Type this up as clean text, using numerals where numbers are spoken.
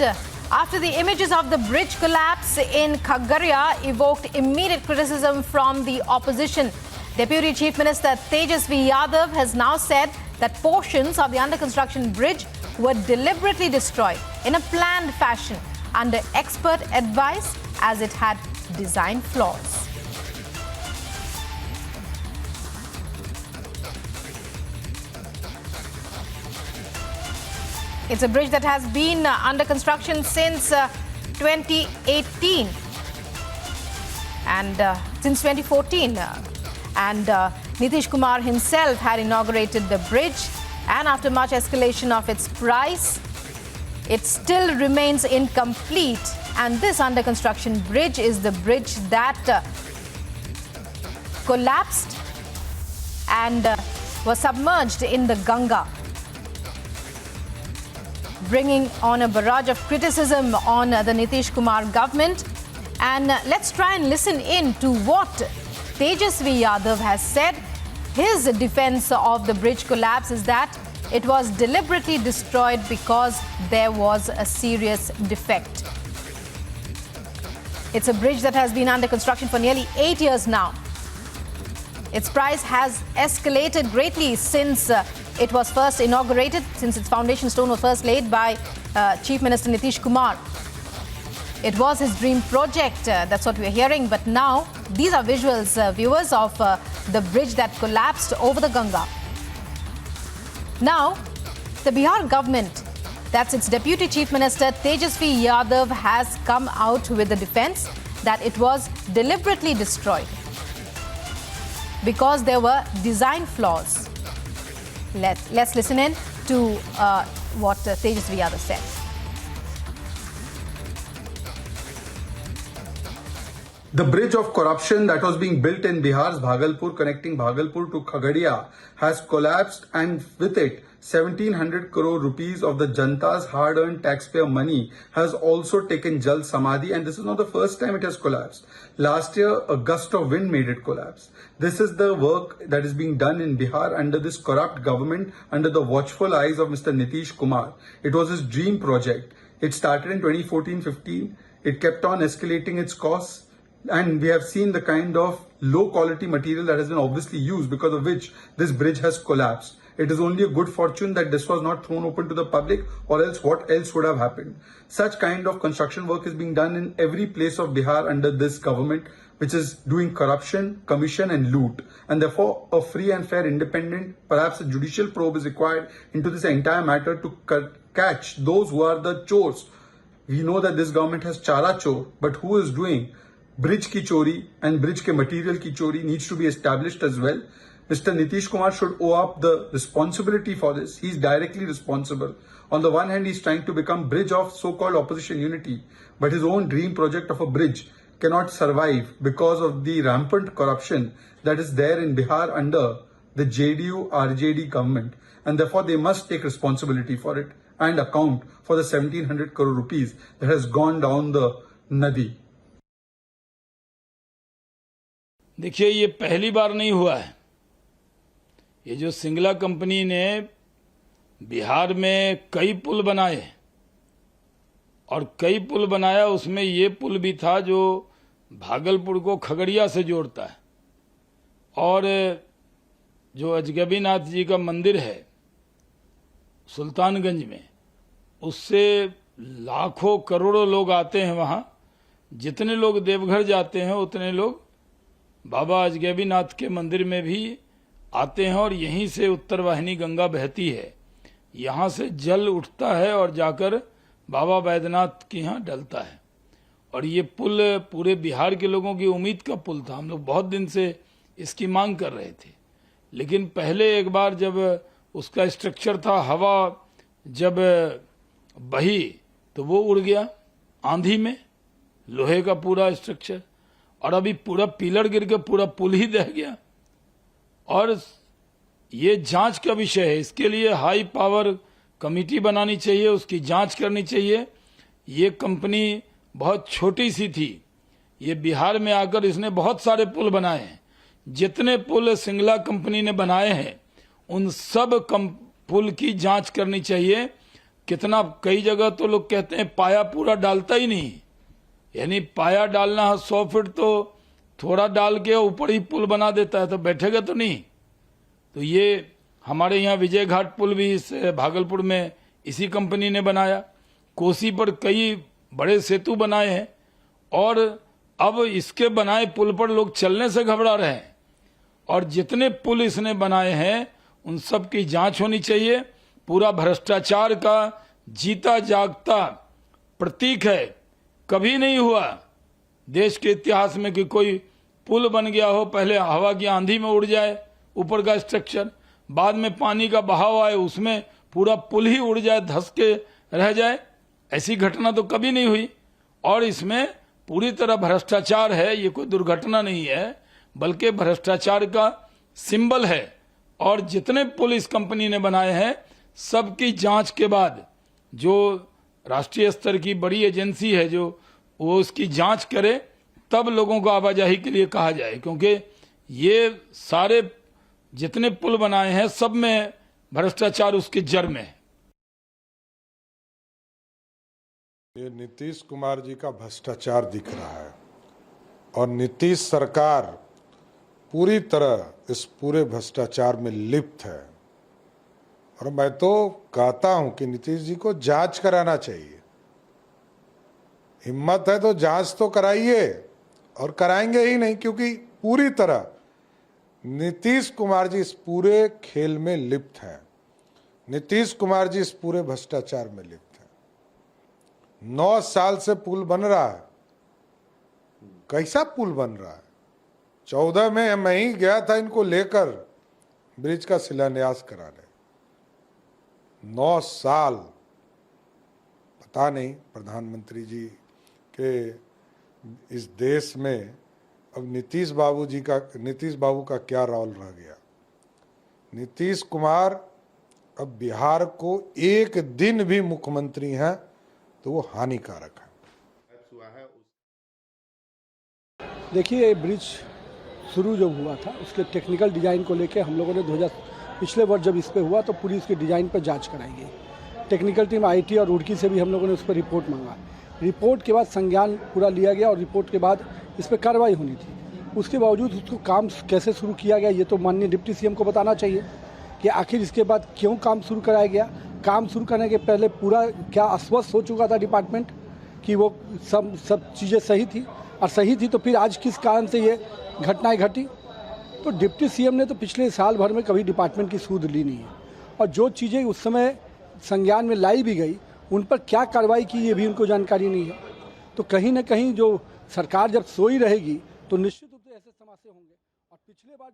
And after the images of the bridge collapse in Khagaria evoked immediate criticism from the opposition, Deputy Chief Minister Tejasvi Yadav has now said that portions of the under-construction bridge were deliberately destroyed in a planned fashion under expert advice as it had design flaws. It's a bridge that has been under construction since 2018 and since 2014. And Nitish Kumar himself had inaugurated the bridge, and after much escalation of its price, it still remains incomplete. And this under construction bridge is the bridge that collapsed and was submerged in the Ganga, bringing on a barrage of criticism on the Nitish Kumar government. And let's try and listen in to what Tejasvi Yadav has said. His defense of the bridge collapse is that it was deliberately destroyed because there was a serious defect. It's a bridge that has been under construction for nearly 8 years now. Its price has escalated greatly since it was first inaugurated, since its foundation stone was first laid by Chief Minister Nitish Kumar. It was his dream project, that's what we're hearing. But now, these are visuals, viewers, of the bridge that collapsed over the Ganga. Now, the Bihar government, that's its Deputy Chief Minister Tejasvi Yadav, has come out with the defense that it was deliberately destroyed because there were design flaws. Let's listen in to what Tejasvi Yadav said. The bridge of corruption that was being built in Bihar's Bhagalpur, connecting Bhagalpur to Khagaria, has collapsed, and with it 1700 crore rupees of the Janta's hard-earned taxpayer money has also taken Jal Samadhi, and this is not the first time it has collapsed. Last year, a gust of wind made it collapse. This is the work that is being done in Bihar under this corrupt government, under the watchful eyes of Mr. Nitish Kumar. It was his dream project. It started in 2014-15. It kept on escalating its costs, and we have seen the kind of low quality material that has been obviously used, because of which this bridge has collapsed. It is only a good fortune that this was not thrown open to the public, or else what else would have happened? Such kind of construction work is being done in every place of Bihar under this government, which is doing corruption, commission and loot. And therefore, a free and fair, independent, perhaps a judicial probe is required into this entire matter to catch those who are the chores. We know that this government has chara chor, but who is doing bridge ki chori and bridge ke material ki chori needs to be established as well. Mr. Nitish Kumar should owe up the responsibility for this. He is directly responsible. On the one hand, he is trying to become bridge of so-called opposition unity, but his own dream project of a bridge cannot survive because of the rampant corruption that is there in Bihar under the JDU-RJD government, and therefore they must take responsibility for it and account for the 1700 crore rupees that has gone down the Nadi. देखिए, ये पहली बार नहीं हुआ है। ये जो Singla company ने बिहार में कई पुल बनाए और कई पुल बनाया, उसमें ये पुल भी था जो भागलपुर को खगड़िया से जोड़ता है, और जो अजगबीनाथ जी का मंदिर है सुल्तानगंज में, उससे लाखों करोड़ों लोग आते हैं वहाँ। जितने लोग देवघर जाते हैं उतने लोग बाबा अजगबीनाथ के मंदिर में भी आते हैं, और यहीं से उत्तर वाहिनी गंगा बहती है। यहाँ से जल उठता है और जाकर बाबा बैद्यनाथ के यहाँ डलता है। और ये पुल पूरे बिहार के लोगों की उम्मीद का पुल था। हम लोग बहुत दिन से इसकी मांग कर रहे थे, लेकिन पहले एक बार जब उसका स्ट्रक्चर था, हवा जब बही तो वो उड़ गया आंधी में, लोहे का पूरा स्ट्रक्चर, और अभी पूरा पिलर गिर के पूरा पुल ही दह गया। और ये जांच का विषय है, इसके लिए हाई पावर कमेटी बनानी चाहिए, उसकी जांच करनी चाहिए। ये कंपनी बहुत छोटी सी थी, ये बिहार में आकर इसने बहुत सारे पुल बनाए हैं। जितने पुल सिंगला कंपनी ने बनाए हैं उन सब पुल की जांच करनी चाहिए, कितना, कई जगह तो लोग कहते हैं पाया पूरा डालता ही नहीं, यानी पाया डालना 100 फीट तो थोड़ा डाल के ऊपर ही पुल बना देता है, तो बैठेगा तो नहीं। तो ये हमारे यहाँ विजय घाट पुल भी इस भागलपुर में इसी कंपनी ने बनाया। कोसी पर कई बड़े सेतु बनाए हैं और अब इसके बनाए पुल पर लोग चलने से घबरा रहे हैं। और जितने पुल इसने बनाए हैं उन सब की जांच होनी चाहिए। पूरा भ्रष्टाचार का जीता जागता प्रतीक है। कभी नहीं हुआ देश के इतिहास में कि कोई पुल बन गया हो, पहले हवा की आंधी में उड़ जाए ऊपर का स्ट्रक्चर, बाद में पानी का बहाव आए उसमें पूरा पुल ही उड़ जाए, धंस के रह जाए। ऐसी घटना तो कभी नहीं हुई। और इसमें पूरी तरह भ्रष्टाचार है। ये कोई दुर्घटना नहीं है बल्कि भ्रष्टाचार का सिंबल है। और जितने पुल इस कंपनी ने बनाए हैं सबकी जांच के बाद जो राष्ट्रीय स्तर की बड़ी एजेंसी है जो वो उसकी जांच करे, तब लोगों को आवाजाही के लिए कहा जाए। क्योंकि ये सारे जितने पुल बनाए हैं सब में भ्रष्टाचार उसकी जड़ में है। ये नीतीश कुमार जी का भ्रष्टाचार दिख रहा है और नीतीश सरकार पूरी तरह इस पूरे भ्रष्टाचार में लिप्त है। और मैं तो कहता हूं कि नीतीश जी को जांच कराना चाहिए। हिम्मत है तो जांच तो कराइए, और कराएंगे ही नहीं क्योंकि पूरी तरह नीतीश कुमार जी इस पूरे खेल में लिप्त है। नीतीश कुमार जी इस पूरे भ्रष्टाचार में लिप्त है। 9 साल से पुल बन रहा है। कैसा पुल बन रहा है? 14 में मैं ही गया था इनको लेकर ब्रिज का शिलान्यास कराने। 9 साल, पता नहीं प्रधानमंत्री जी के इस देश में अब नीतीश बाबू का क्या रोल रह गया। नीतीश कुमार अब बिहार को एक दिन भी मुख्यमंत्री हैं तो वो हानिकारक है। देखिए, ये ब्रिज शुरू जब हुआ था उसके टेक्निकल डिज़ाइन को लेके हम लोगों ने पिछले वर्ष जब इस पे हुआ तो पूरी इसकी डिज़ाइन पर जांच कराई गई। टेक्निकल टीम आईटी और रुड़की से भी हम लोगों ने उस पर रिपोर्ट मांगा। रिपोर्ट के बाद संज्ञान पूरा लिया गया और रिपोर्ट के बाद इस पर कार्रवाई होनी थी। उसके बावजूद उसको काम कैसे शुरू किया गया ये तो माननीय डिप्टी सीएम को बताना चाहिए कि आखिर इसके बाद क्यों काम शुरू कराया गया। काम शुरू करने के पहले पूरा क्या आश्वस्त हो चुका था डिपार्टमेंट कि वो सब चीज़ें सही थी, और सही थी तो फिर आज किस कारण से ये घटनाएं घटी। तो डिप्टी सीएम ने तो पिछले साल भर में कभी डिपार्टमेंट की सूद ली नहीं है, और जो चीज़ें उस समय संज्ञान में लाई भी गई उन पर क्या कार्रवाई की ये भी उनको जानकारी नहीं है। तो कहीं ना कहीं जो सरकार जब सोई रहेगी तो निश्चित रूप से ऐसे समस्या होंगे। और पिछले बार